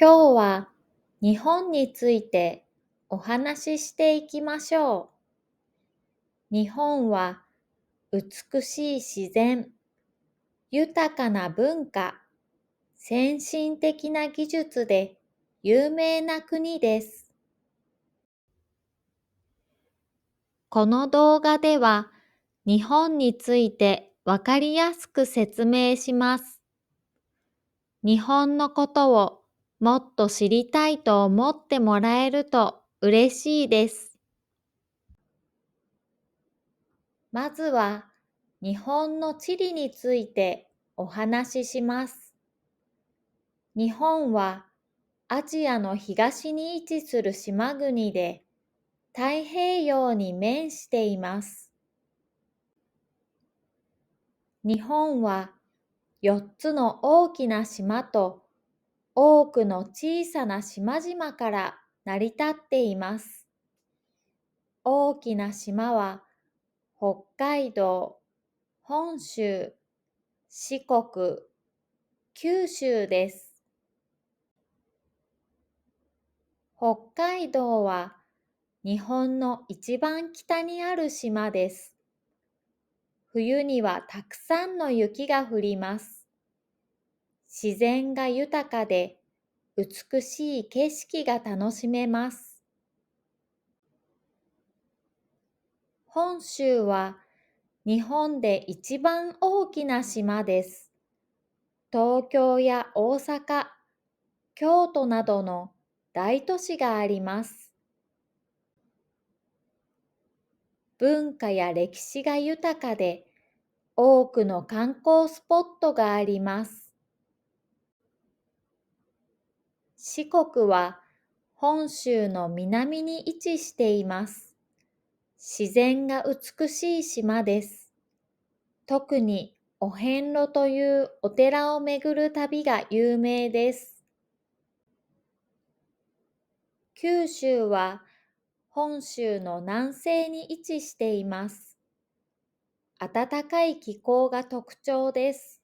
今日は日本についてお話ししていきましょう。日本は美しい自然、豊かな文化、先進的な技術で有名な国です。この動画では日本についてわかりやすく説明します。日本のことをもっと知りたいと思ってもらえると嬉しいです。まずは日本の地理についてお話しします。日本はアジアの東に位置する島国で太平洋に面しています。日本は4つの大きな島と多くの小さな島々から成り立っています。大きな島は北海道、本州、四国、九州です。北海道は日本の一番北にある島です。冬にはたくさんの雪が降ります。自然が豊かで美しい景色が楽しめます。本州は日本で一番大きな島です。東京や大阪、京都などの大都市があります。文化や歴史が豊かで多くの観光スポットがあります。四国は本州の南に位置しています。自然が美しい島です。特にお遍路というお寺を巡る旅が有名です。九州は本州の南西に位置しています。暖かい気候が特徴です。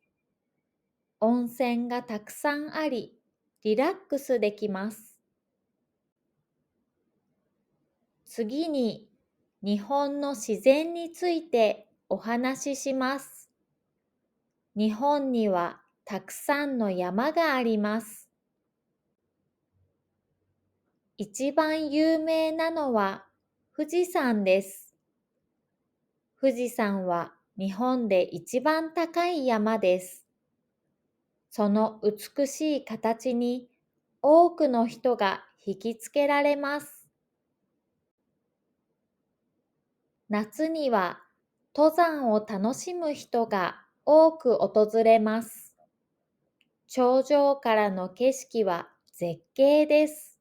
温泉がたくさんあり、リラックスできます。次に、日本の自然についてお話しします。日本にはたくさんの山があります。一番有名なのは富士山です。富士山は日本で一番高い山です。その美しい形に多くの人が引きつけられます。夏には登山を楽しむ人が多く訪れます。頂上からの景色は絶景です。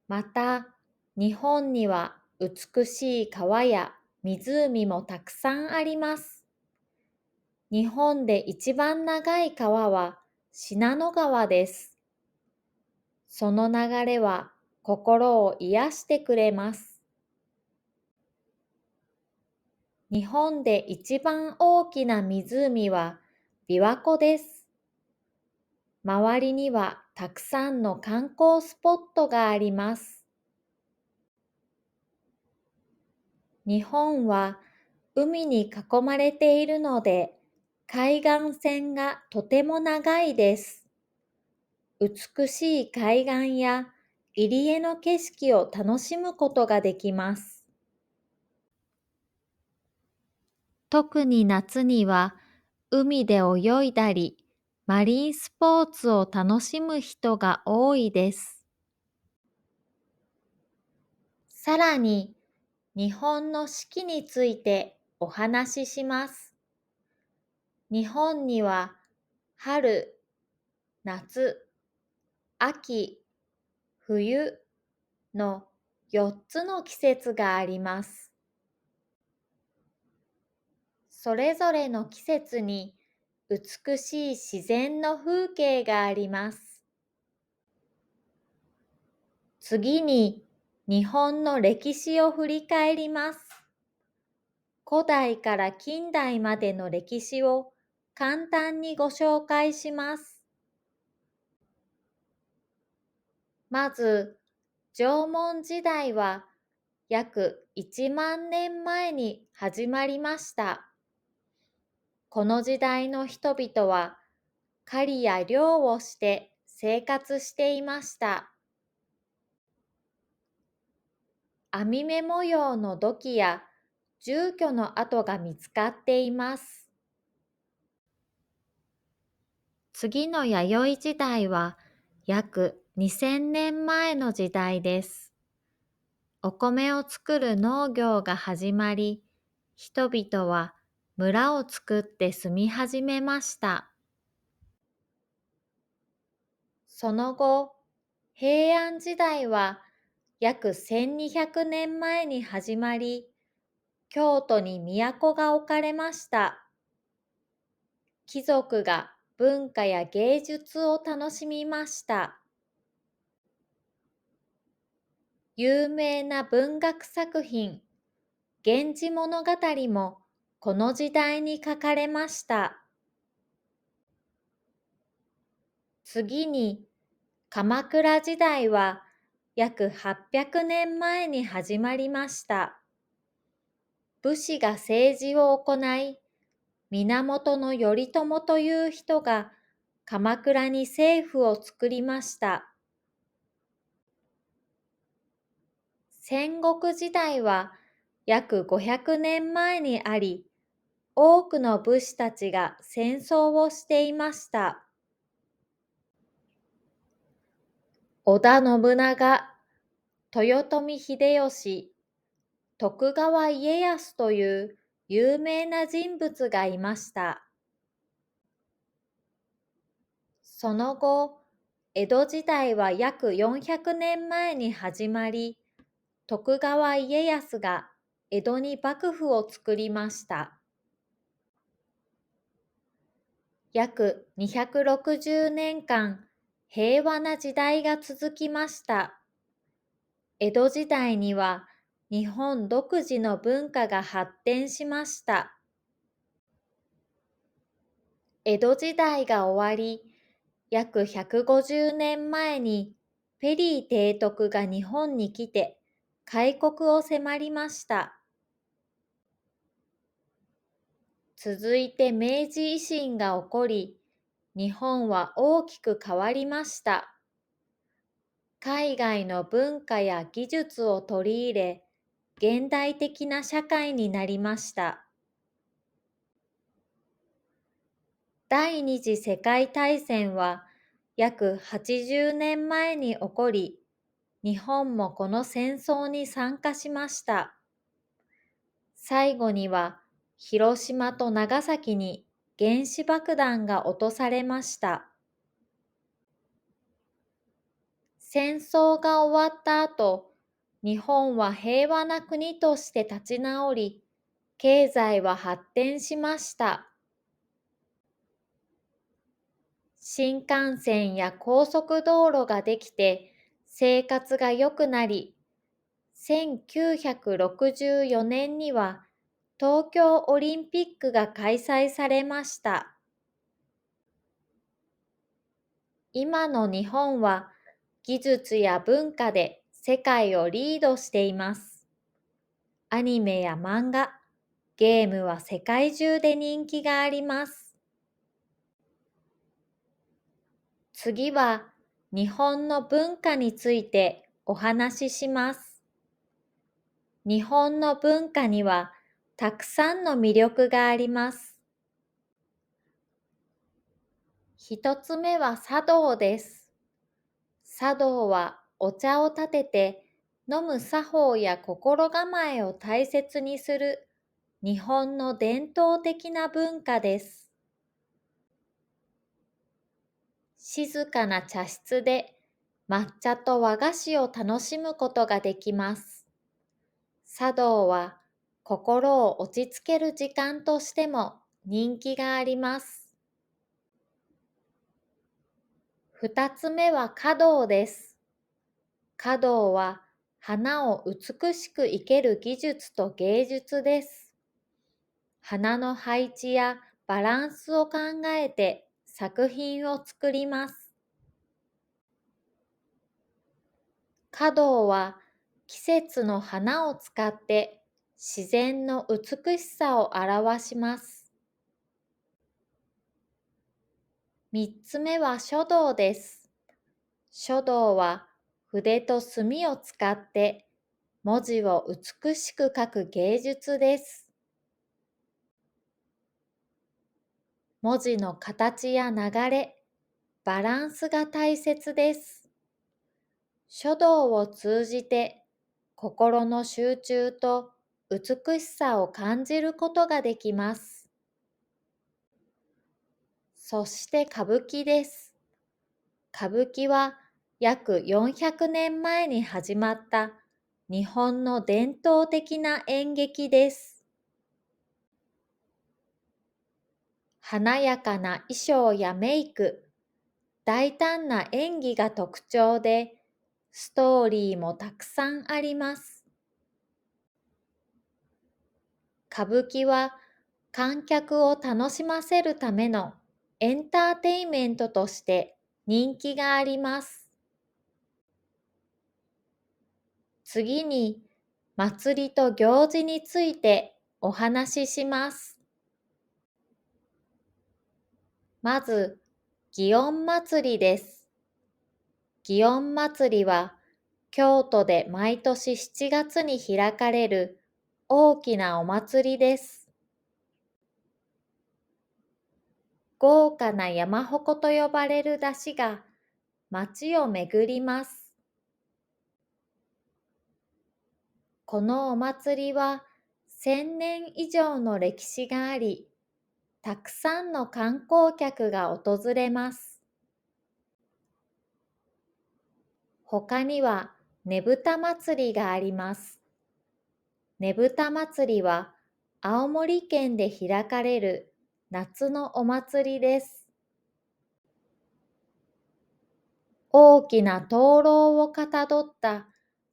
また、日本には美しい川や湖もたくさんあります。日本で一番長い川は信濃川です。その流れは心を癒してくれます。日本で一番大きな湖は琵琶湖です。周りにはたくさんの観光スポットがあります。日本は海に囲まれているので、海岸線がとても長いです。美しい海岸や入り江の景色を楽しむことができます。特に夏には海で泳いだり、マリンスポーツを楽しむ人が多いです。さらに、日本の四季についてお話しします。日本には春、夏、秋、冬の4つの季節があります。それぞれの季節に美しい自然の風景があります。次に日本の歴史を振り返ります。古代から近代までの歴史を簡単にご紹介します。まず、縄文時代は約1万年前に始まりました。この時代の人々は狩りや漁をして生活していました。網目模様の土器や住居の跡が見つかっています。次の弥生時代は約2000年前の時代です。お米を作る農業が始まり、人々は村を作って住み始めました。その後、平安時代は約1200年前に始まり、京都に都が置かれました。貴族が文化や芸術を楽しみました。有名な文学作品、源氏物語もこの時代に書かれました。次に、鎌倉時代は約800年前に始まりました。武士が政治を行い、源頼朝という人が鎌倉に政府を作りました。戦国時代は約500年前にあり、多くの武士たちが戦争をしていました。織田信長、豊臣秀吉、徳川家康という有名な人物がいました。その後、江戸時代は約400年前に始まり、徳川家康が江戸に幕府を作りました。約260年間、平和な時代が続きました。江戸時代には日本独自の文化が発展しました。江戸時代が終わり、約150年前にペリー提督が日本に来て開国を迫りました。続いて明治維新が起こり、日本は大きく変わりました。海外の文化や技術を取り入れ、現代的な社会になりました。第二次世界大戦は約80年前に起こり、日本もこの戦争に参加しました。最後には広島と長崎に原子爆弾が落とされました。戦争が終わった後、日本は平和な国として立ち直り、経済は発展しました。新幹線や高速道路ができて、生活が良くなり、1964年には東京オリンピックが開催されました。今の日本は技術や文化で世界をリードしています。アニメや漫画、ゲームは世界中で人気があります。次は日本の文化についてお話しします。日本の文化にはたくさんの魅力があります。一つ目は茶道です。茶道はお茶を立てて飲む作法や心構えを大切にする日本の伝統的な文化です。静かな茶室で抹茶と和菓子を楽しむことができます。茶道は心を落ち着ける時間としても人気があります。二つ目は華道です。華道は花を美しく生ける技術と芸術です。花の配置やバランスを考えて作品を作ります。華道は季節の花を使って自然の美しさを表します。三つ目は書道です。書道は筆と墨を使って文字を美しく書く芸術です。文字の形や流れ、バランスが大切です。書道を通じて心の集中と美しさを感じることができます。そして歌舞伎です。歌舞伎は約400年前に始まった日本の伝統的な演劇です。華やかな衣装やメイク、大胆な演技が特徴で、ストーリーもたくさんあります。歌舞伎は観客を楽しませるためのエンターテイメントとして人気があります。次に、祭りと行事についてお話しします。まず、祇園祭です。祇園祭は、京都で毎年7月に開かれる大きなお祭りです。豪華な山鉾と呼ばれる山車が街を巡ります。このお祭りは1000年以上の歴史があり、たくさんの観光客が訪れます。他にはねぶた祭りがあります。ねぶた祭りは青森県で開かれる夏のお祭りです。大きな灯籠をかたどった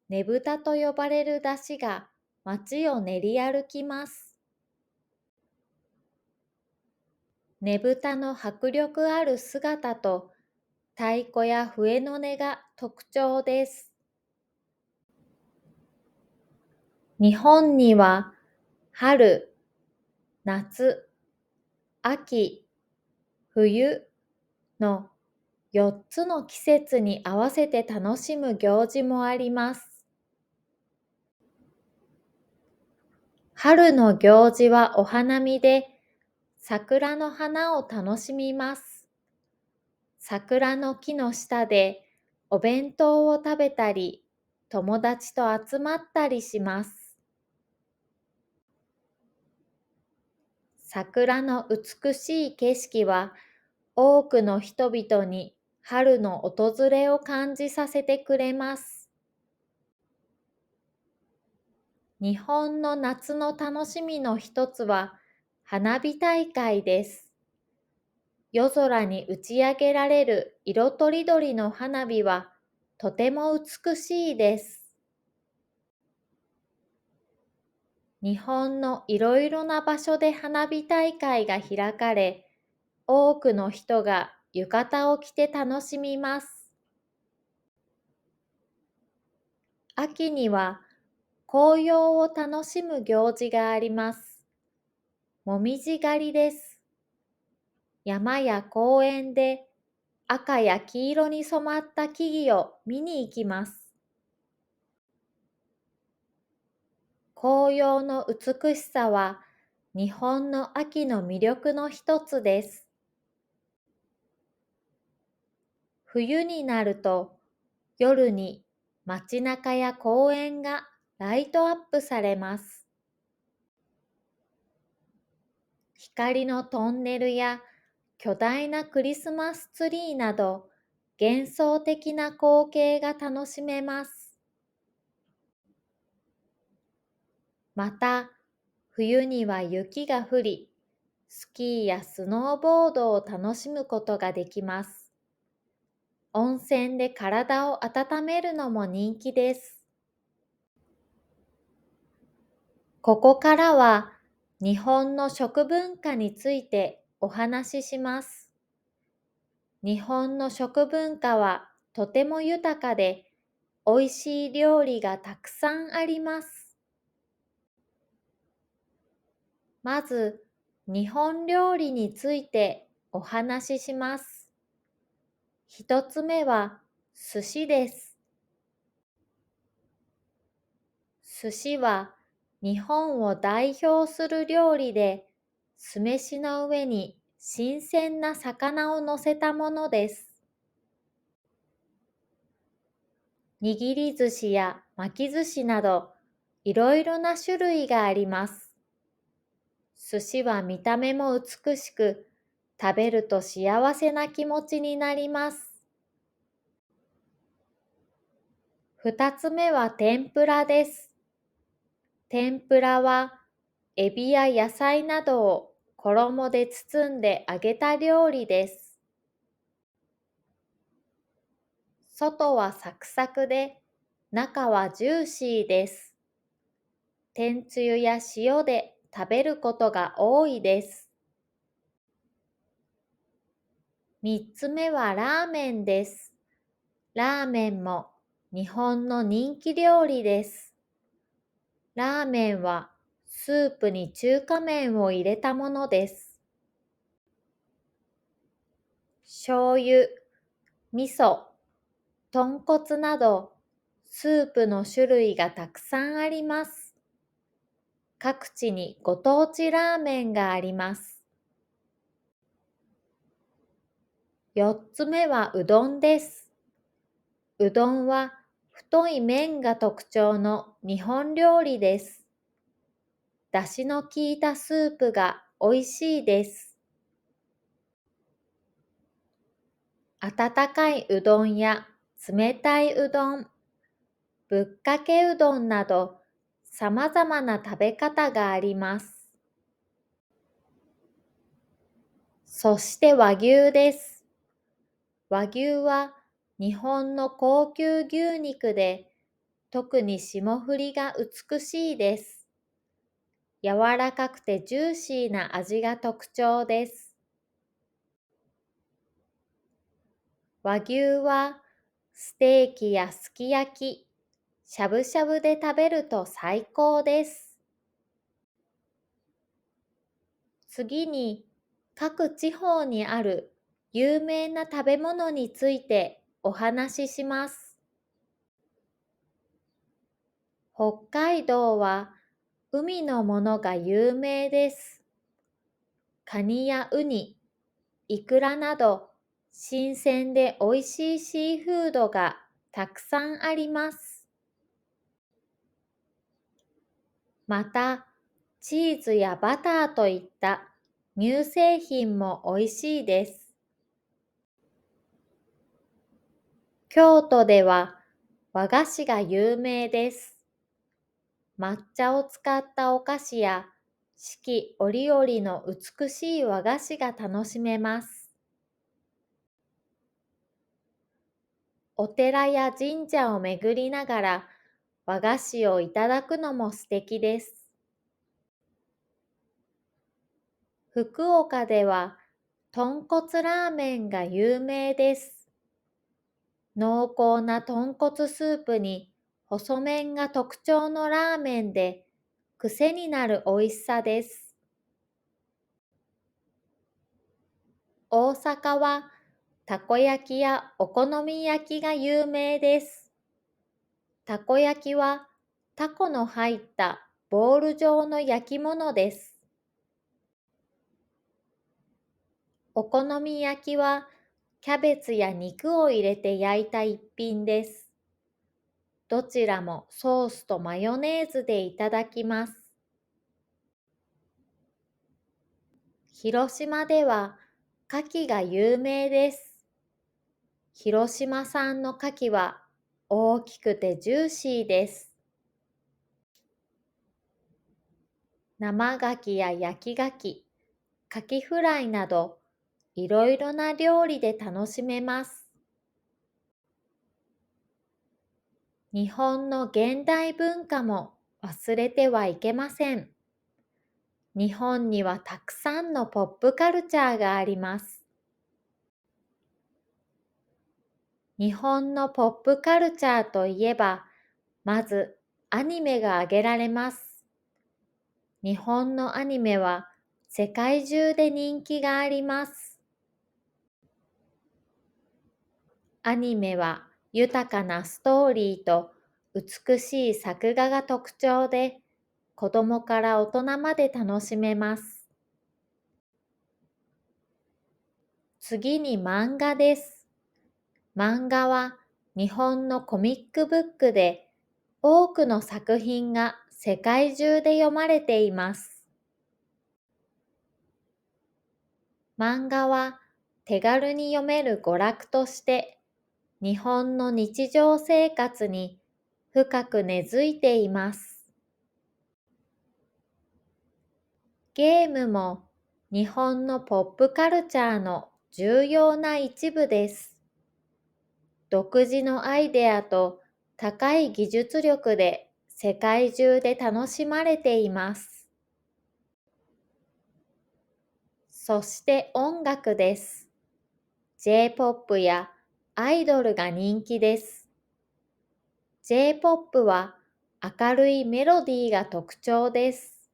ねぶたと呼ばれる山車が街を練り歩きます。ねぶたの迫力ある姿と太鼓や笛の音が特徴です。日本には春、夏、秋、冬の4つの季節に合わせて楽しむ行事もあります。春の行事はお花見で、桜の花を楽しみます。桜の木の下でお弁当を食べたり、友達と集まったりします。桜の美しい景色は多くの人々に春の訪れを感じさせてくれます。日本の夏の楽しみの一つは花火大会です。夜空に打ち上げられる色とりどりの花火はとても美しいです。日本のいろいろな場所で花火大会が開かれ、多くの人が浴衣を着て楽しみます。秋には紅葉を楽しむ行事があります。もみじ狩りです。山や公園で赤や黄色に染まった木々を見に行きます。紅葉の美しさは日本の秋の魅力の一つです。冬になると夜に街中や公園がライトアップされます。光のトンネルや巨大なクリスマスツリーなど幻想的な光景が楽しめます。また、冬には雪が降り、スキーやスノーボードを楽しむことができます。温泉で体を温めるのも人気です。ここからは日本の食文化についてお話しします。日本の食文化はとても豊かで、おいしい料理がたくさんあります。まず、日本料理についてお話しします。一つ目は寿司です。寿司は日本を代表する料理で、酢飯の上に新鮮な魚を乗せたものです。握り寿司や巻き寿司など、いろいろな種類があります。寿司は見た目も美しく、食べると幸せな気持ちになります。二つ目は天ぷらです。天ぷらは、エビや野菜などを衣で包んで揚げた料理です。外はサクサクで、中はジューシーです。天つゆや塩で食べることが多いです。三つ目はラーメンです。ラーメンも日本の人気料理です。ラーメンはスープに中華麺を入れたものです。醤油、味噌、豚骨などスープの種類がたくさんあります。各地にご当地ラーメンがあります。四つ目はうどんです。うどんは太い麺が特徴の日本料理です。だしの効いたスープがおいしいです。温かいうどんや冷たいうどん、ぶっかけうどんなど様々な食べ方があります。そして和牛です。和牛は日本の高級牛肉で、特に霜降りが美しいです。柔らかくてジューシーな味が特徴です。和牛はステーキやすき焼き、しゃぶしゃぶで食べると最高です。次に、各地方にある有名な食べ物についてお話しします。北海道は海のものが有名です。カニやウニ、イクラなど新鮮でおいしいシーフードがたくさんあります。また、チーズやバターといった乳製品もおいしいです。京都では和菓子が有名です。抹茶を使ったお菓子や四季折々の美しい和菓子が楽しめます。お寺や神社を巡りながら和菓子をいただくのも素敵です。福岡では豚骨ラーメンが有名です。濃厚な豚骨スープに細麺が特徴のラーメンで、癖になる美味しさです。大阪はたこ焼きやお好み焼きが有名です。たこ焼きはタコの入ったボール状の焼き物です。お好み焼きはキャベツや肉を入れて焼いた一品です。どちらもソースとマヨネーズでいただきます。広島では牡蠣が有名です。広島産の牡蠣は大きくてジューシーです。生牡蠣や焼き牡蠣、牡蠣フライなどいろいろな料理で楽しめます。日本の現代文化も忘れてはいけません。日本にはたくさんのポップカルチャーがあります。日本のポップカルチャーといえば、まずアニメが挙げられます。日本のアニメは世界中で人気があります。アニメは豊かなストーリーと美しい作画が特徴で、子供から大人まで楽しめます。次に漫画です。漫画は日本のコミックブックで、多くの作品が世界中で読まれています。漫画は手軽に読める娯楽として、日本の日常生活に深く根付いています。ゲームも日本のポップカルチャーの重要な一部です。独自のアイデアと高い技術力で世界中で楽しまれています。そして音楽です。J-POP やアイドルが人気です。J-POP は明るいメロディーが特徴です。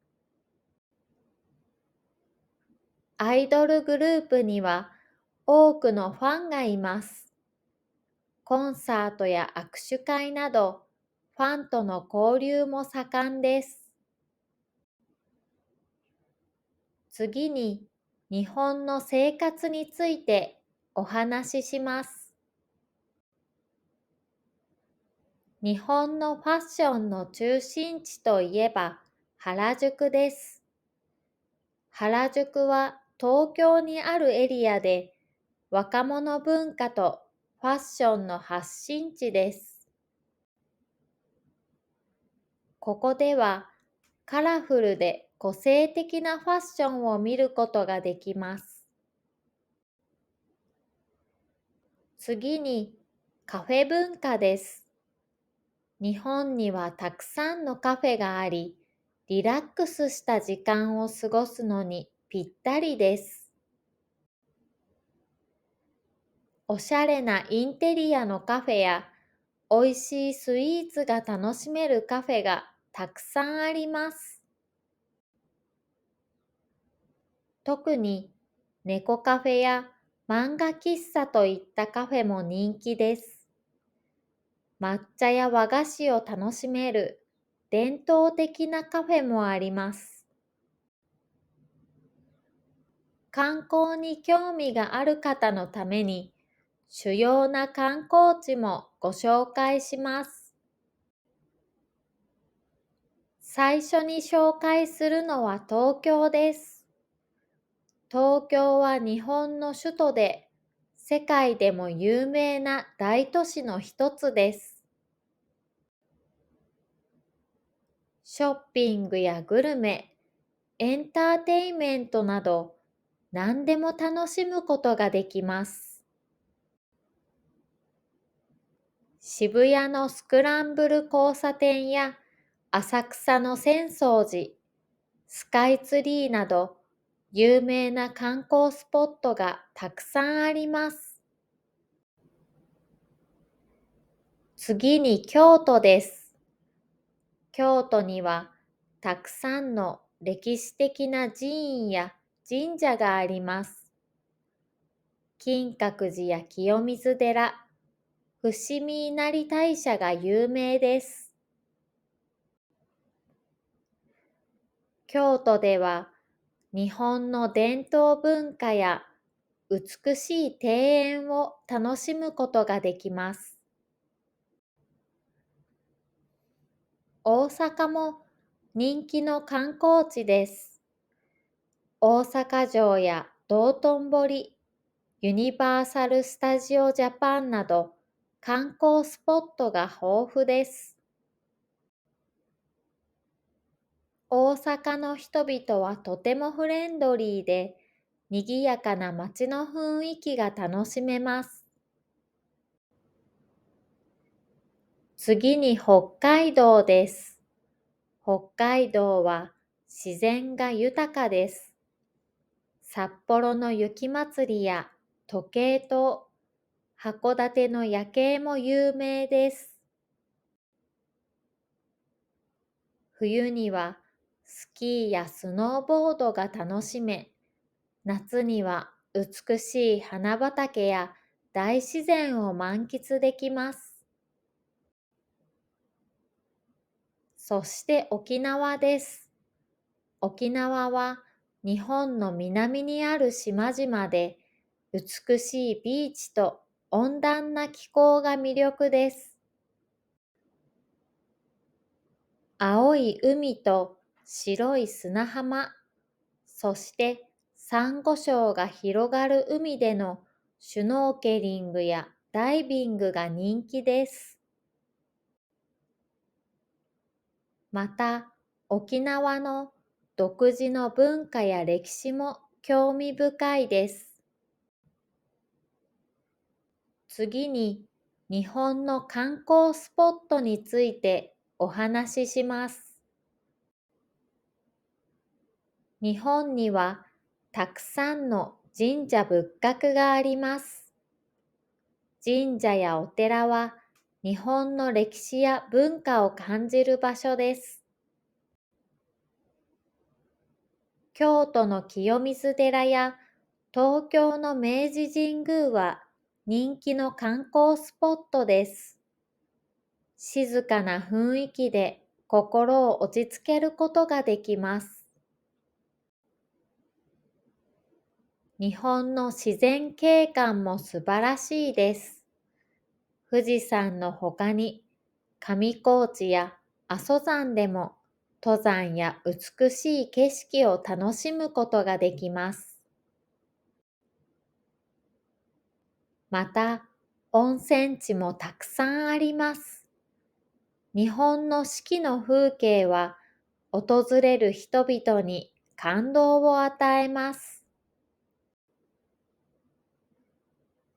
アイドルグループには多くのファンがいます。コンサートや握手会など、ファンとの交流も盛んです。次に、日本の生活についてお話しします。日本のファッションの中心地といえば原宿です。原宿は東京にあるエリアで、若者文化とファッションの発信地です。ここではカラフルで個性的なファッションを見ることができます。次にカフェ文化です。日本にはたくさんのカフェがあり、リラックスした時間を過ごすのにぴったりです。おしゃれなインテリアのカフェや、おいしいスイーツが楽しめるカフェがたくさんあります。特に猫カフェや漫画喫茶といったカフェも人気です。抹茶や和菓子を楽しめる伝統的なカフェもあります。観光に興味がある方のために、主要な観光地もご紹介します。最初に紹介するのは東京です。東京は日本の首都で、世界でも有名な大都市の一つです。ショッピングやグルメ、エンターテイメントなど、何でも楽しむことができます。渋谷のスクランブル交差点や浅草の浅草寺、スカイツリーなど、有名な観光スポットがたくさんあります。次に京都です。京都にはたくさんの歴史的な寺院や神社があります。金閣寺や清水寺、伏見稲荷大社が有名です。京都では日本の伝統文化や美しい庭園を楽しむことができます。大阪も人気の観光地です。大阪城や道頓堀、ユニバーサル・スタジオ・ジャパンなど観光スポットが豊富です。大阪の人々はとてもフレンドリーで、賑やかな街の雰囲気が楽しめます。次に北海道です。北海道は自然が豊かです。札幌の雪まつりや時計塔、函館の夜景も有名です。冬にはスキーやスノーボードが楽しめ、夏には美しい花畑や大自然を満喫できます。そして沖縄です。沖縄は日本の南にある島々で、美しいビーチと温暖な気候が魅力です。青い海と白い砂浜、そしてサンゴ礁が広がる海でのシュノーケリングやダイビングが人気です。また、沖縄の独自の文化や歴史も興味深いです。次に、日本の観光スポットについてお話しします。日本にはたくさんの神社仏閣があります。神社やお寺は日本の歴史や文化を感じる場所です。京都の清水寺や東京の明治神宮は人気の観光スポットです。静かな雰囲気で心を落ち着けることができます。日本の自然景観も素晴らしいです。富士山の他に上高地や阿蘇山でも登山や美しい景色を楽しむことができます。また、温泉地もたくさんあります。日本の四季の風景は訪れる人々に感動を与えます。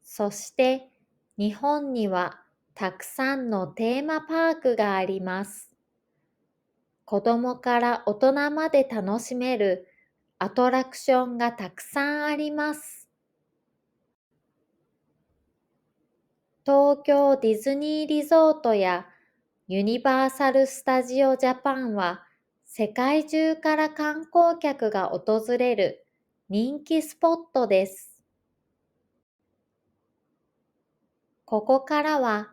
そして日本にはたくさんのテーマパークがあります。子供から大人まで楽しめるアトラクションがたくさんあります。東京ディズニーリゾートやユニバーサル・スタジオ・ジャパンは世界中から観光客が訪れる人気スポットです。ここからは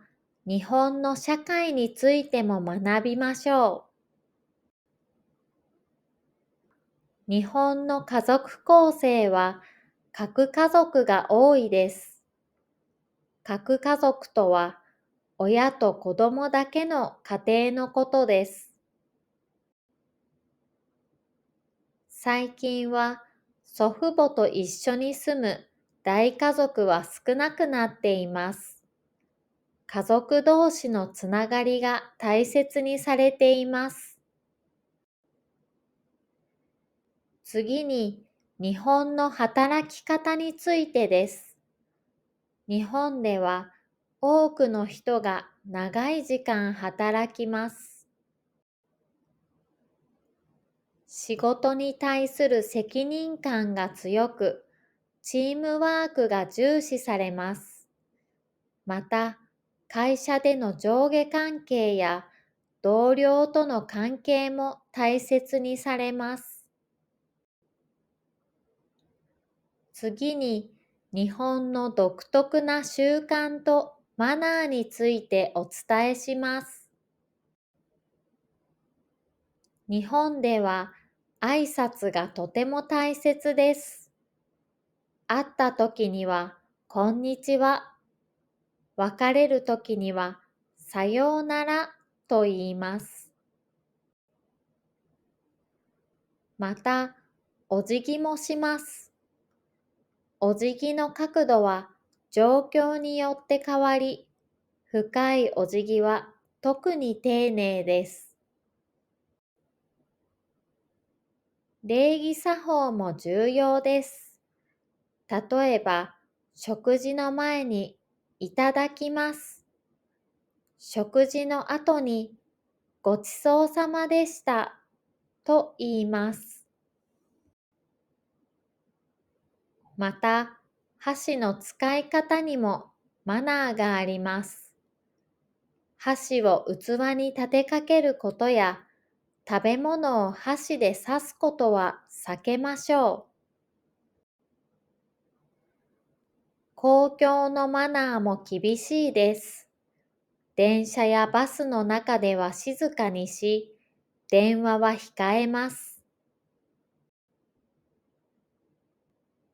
日本の社会についても学びましょう。日本の家族構成は核家族が多いです。核家族とは親と子供だけの家庭のことです。最近は祖父母と一緒に住む大家族は少なくなっています。家族同士のつながりが大切にされています。次に、日本の働き方についてです。日本では多くの人が長い時間働きます。仕事に対する責任感が強く、チームワークが重視されます。また、会社での上下関係や同僚との関係も大切にされます。次に、日本の独特な習慣とマナーについてお伝えします。日本では挨拶がとても大切です。会った時には、こんにちは。別れる時には、さようならと言います。また、お辞儀もします。お辞儀の角度は状況によって変わり、深いお辞儀は特に丁寧です。礼儀作法も重要です。例えば、食事の前にいただきます。食事の後にごちそうさまでしたと言います。また、箸の使い方にもマナーがあります。箸を器に立てかけることや、食べ物を箸で刺すことは避けましょう。公共のマナーも厳しいです。電車やバスの中では静かにし、電話は控えます。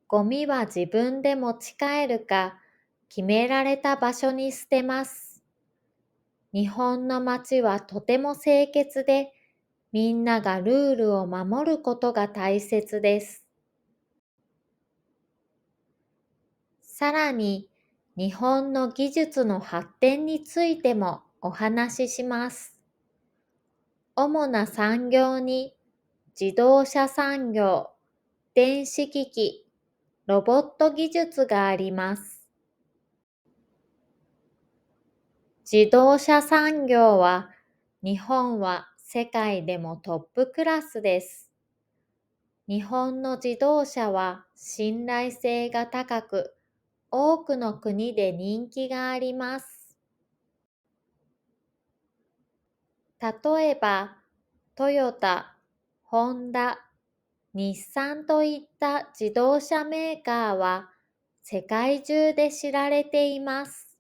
ゴミは自分で持ち帰るか、決められた場所に捨てます。日本の街はとても清潔で、みんながルールを守ることが大切です。さらに、日本の技術の発展についてもお話しします。主な産業に、自動車産業、電子機器、ロボット技術があります。自動車産業は、日本は世界でもトップクラスです。日本の自動車は信頼性が高く、多くの国で人気があります。例えば、トヨタ、ホンダ、日産といった自動車メーカーは世界中で知られています。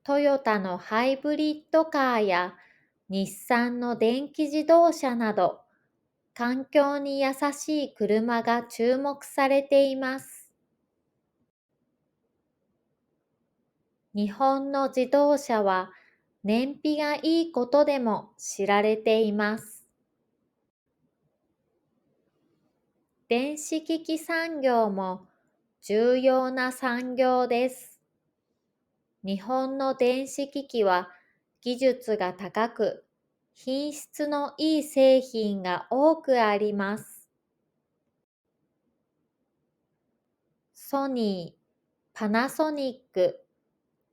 トヨタのハイブリッドカーや日産の電気自動車など、環境に優しい車が注目されています。日本の自動車は燃費がいいことでも知られています。電子機器産業も重要な産業です。日本の電子機器は技術が高く、品質のいい製品が多くあります。ソニー、パナソニック、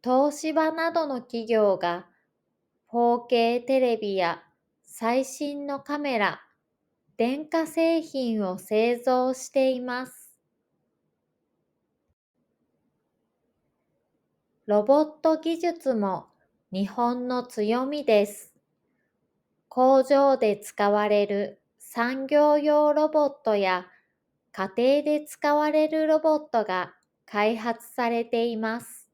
東芝などの企業が 4K テレビや最新のカメラ、電化製品を製造しています。ロボット技術も日本の強みです。工場で使われる産業用ロボットや家庭で使われるロボットが開発されています。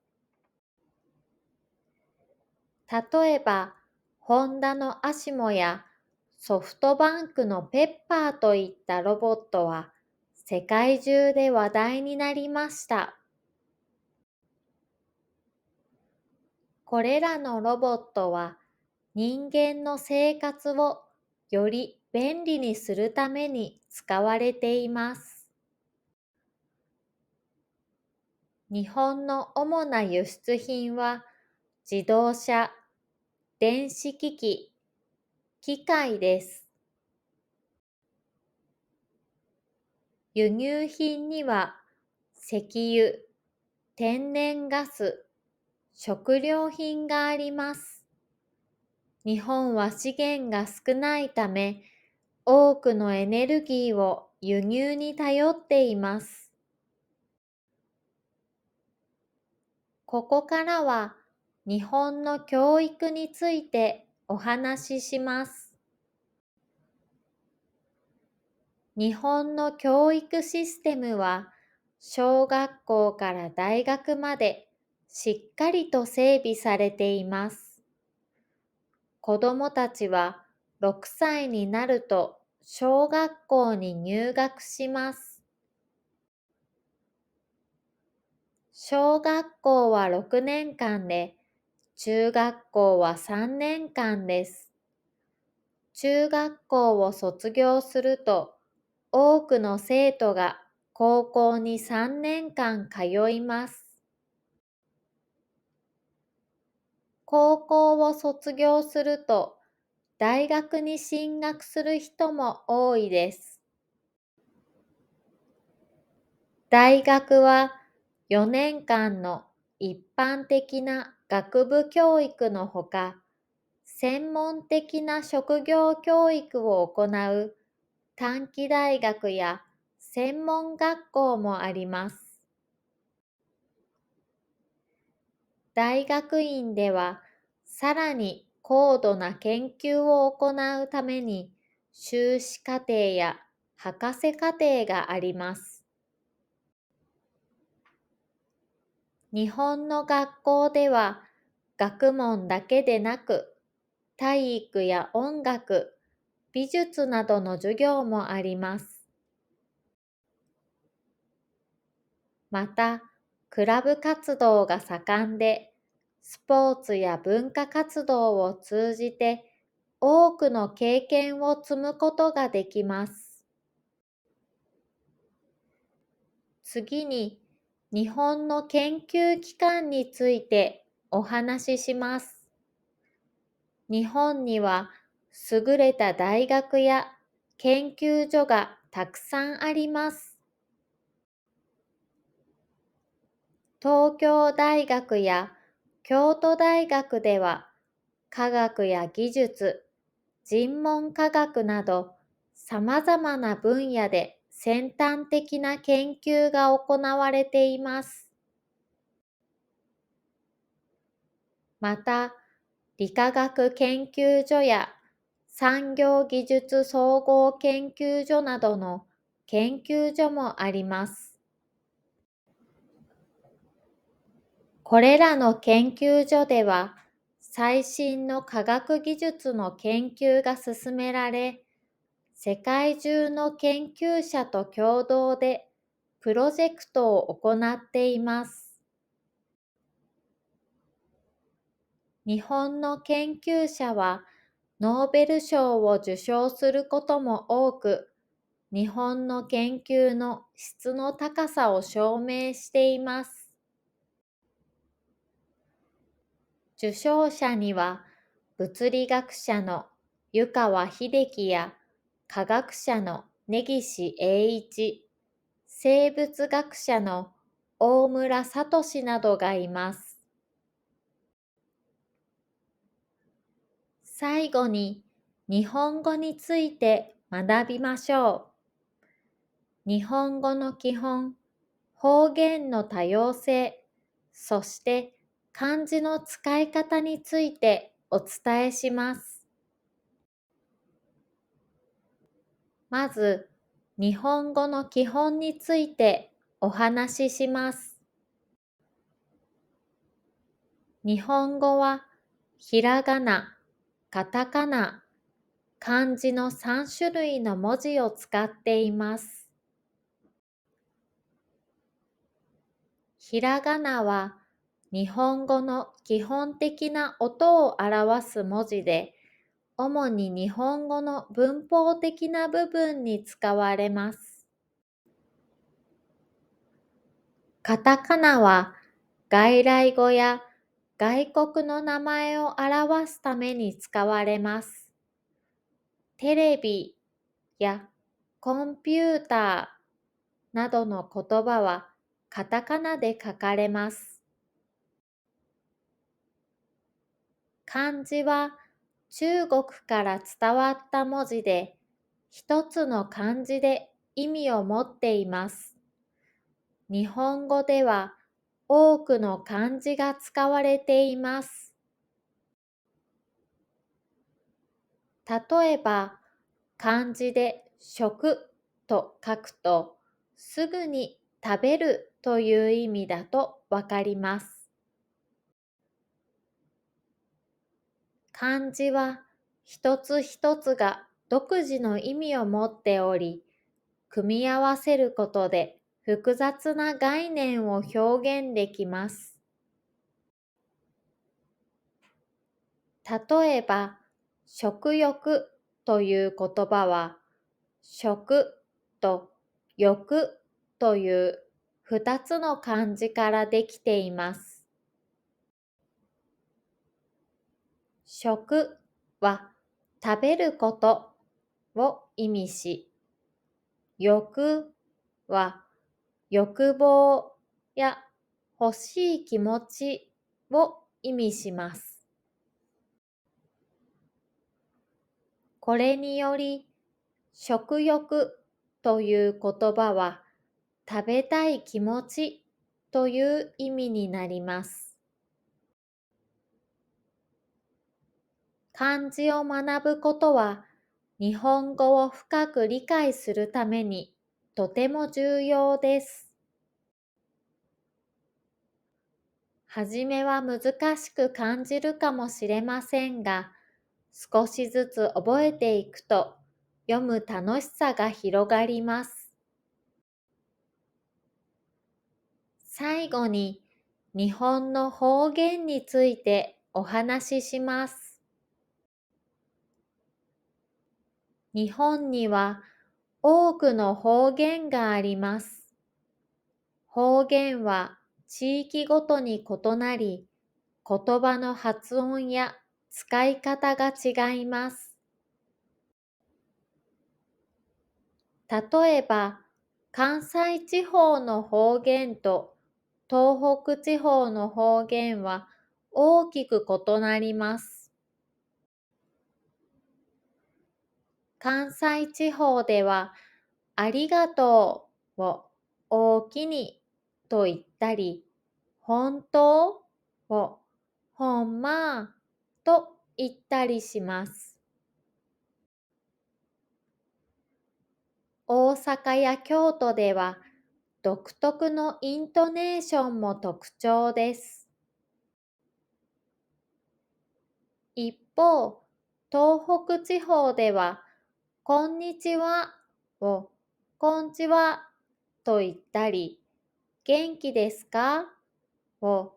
例えば、ホンダのアシモやソフトバンクのペッパーといったロボットは世界中で話題になりました。これらのロボットは人間の生活をより便利にするために使われています。日本の主な輸出品は自動車、電子機器、機械です。輸入品には石油、天然ガス、食料品があります。日本は資源が少ないため、多くのエネルギーを輸入に頼っています。ここからは日本の教育についてお話しします。日本の教育システムは小学校から大学までしっかりと整備されています。子どもたちは6歳になると小学校に入学します。小学校は6年間で、中学校は3年間です。中学校を卒業すると、多くの生徒が高校に3年間通います。高校を卒業すると、大学に進学する人も多いです。大学は4年間の一般的な学部教育のほか、専門的な職業教育を行う短期大学や専門学校もあります。大学院では、さらに高度な研究を行うために、修士課程や博士課程があります。日本の学校では、学問だけでなく、体育や音楽、美術などの授業もあります。また、クラブ活動が盛んで、スポーツや文化活動を通じて多くの経験を積むことができます。次に、日本の研究機関についてお話しします。日本には優れた大学や研究所がたくさんあります。東京大学や京都大学では、科学や技術、人文科学など様々な分野で先端的な研究が行われています。また、理化学研究所や産業技術総合研究所などの研究所もあります。これらの研究所では、最新の科学技術の研究が進められ、世界中の研究者と共同でプロジェクトを行っています。日本の研究者はノーベル賞を受賞することも多く、日本の研究の質の高さを証明しています。受賞者には、物理学者の湯川秀樹や科学者の根岸英一、生物学者の大村聡などがいます。最後に、日本語について学びましょう。日本語の基本、方言の多様性、そして漢字の使い方についてお伝えします。まず、日本語の基本についてお話しします。日本語は、ひらがな、カタカナ、漢字の3種類の文字を使っています。ひらがなは、日本語の基本的な音を表す文字で、主に日本語の文法的な部分に使われます。カタカナは、外来語や外国の名前を表すために使われます。テレビやコンピューターなどの言葉はカタカナで書かれます。漢字は中国から伝わった文字で、一つの漢字で意味を持っています。日本語では多くの漢字が使われています。例えば、漢字で食と書くと、すぐに食べるという意味だとわかります。漢字は一つ一つが独自の意味を持っており、組み合わせることで複雑な概念を表現できます。例えば、食欲という言葉は、食と欲という二つの漢字からできています。食は食べることを意味し、欲は欲望や欲しい気持ちを意味します。これにより、食欲という言葉は食べたい気持ちという意味になります。漢字を学ぶことは、日本語を深く理解するためにとても重要です。はじめは難しく感じるかもしれませんが、少しずつ覚えていくと読む楽しさが広がります。最後に日本の方言についてお話しします。日本には多くの方言があります。方言は地域ごとに異なり、言葉の発音や使い方が違います。例えば、関西地方の方言と東北地方の方言は大きく異なります。関西地方では、ありがとうを大きにと言ったり、本当をほんまと言ったりします。大阪や京都では独特のイントネーションも特徴です。一方、東北地方では、こんにちはをこんちはと言ったり、元気ですかを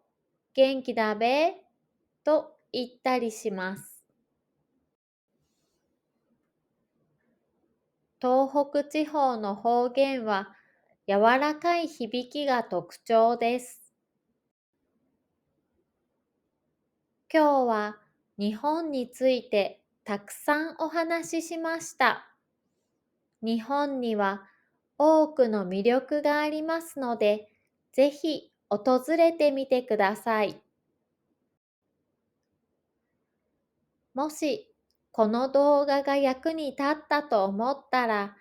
元気だべと言ったりします。東北地方の方言は柔らかい響きが特徴です。今日は日本についてたくさんお話ししました。日本には多くの魅力がありますので、ぜひ訪れてみてください。もしこの動画が役に立ったと思ったら、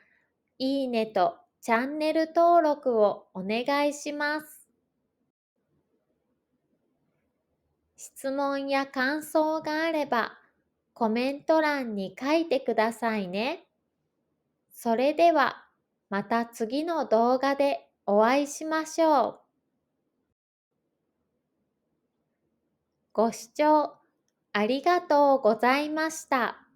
いいねとチャンネル登録をお願いします。質問や感想があれば、コメント欄に書いてくださいね。それでは、また次の動画でお会いしましょう。ご視聴ありがとうございました。